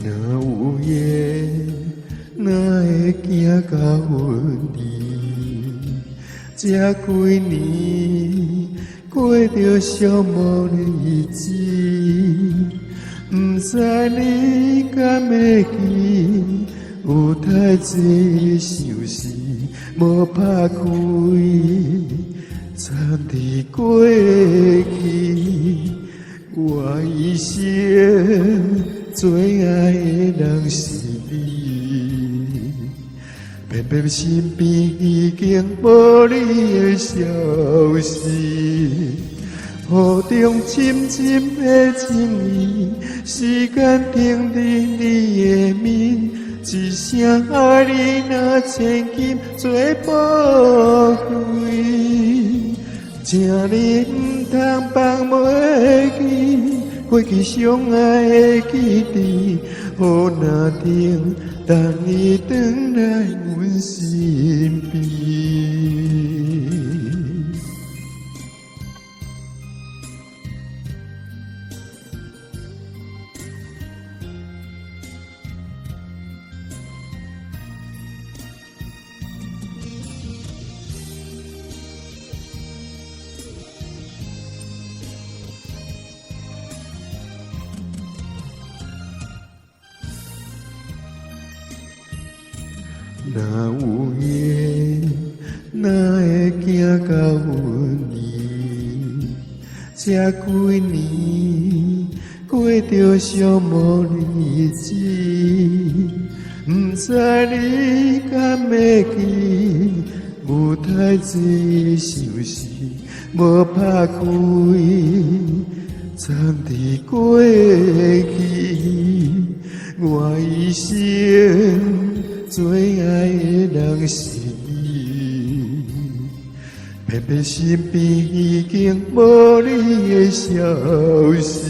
若有缘，哪会行到阮离？这几年过着寂寞日子，不知你敢会记？有太济想事无拍开，藏伫过去。我一生最爱的人是你，偏偏身边已经无你的消息。雨中深深的情意，时间停伫你的面，一声爱你若千金做宝贵，请你唔通放袂记，过去相爱的记忆，雨若停，等你转来阮身边。若有缘，哪会行到阮离？这几年过着寂寞日子，不知你敢会记？有太济想事无拍开，藏伫过去。我一生最爱的人是你，偏偏身边已经无你的消息。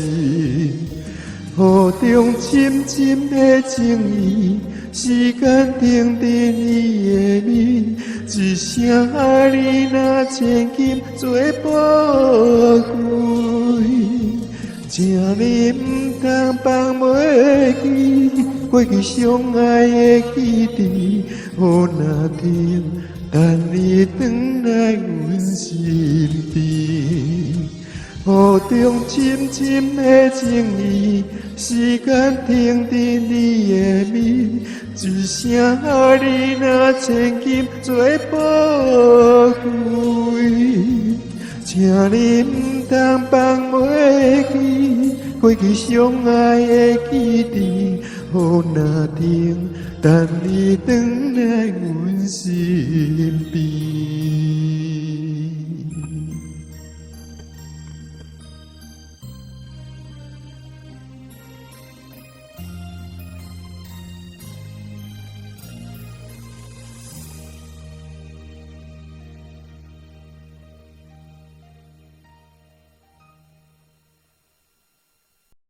雨中深深的情意，时间停伫你的面，一声爱你若千金做宝贵，请你唔通放袂记。过去相爱的记忆，雨若停，等你转来阮身边。雨中深深的情意，时间停伫你的面，一声爱你若千金做宝贵，请你唔通放袂记。过去相爱的记忆，雨若停，等你转来阮身边。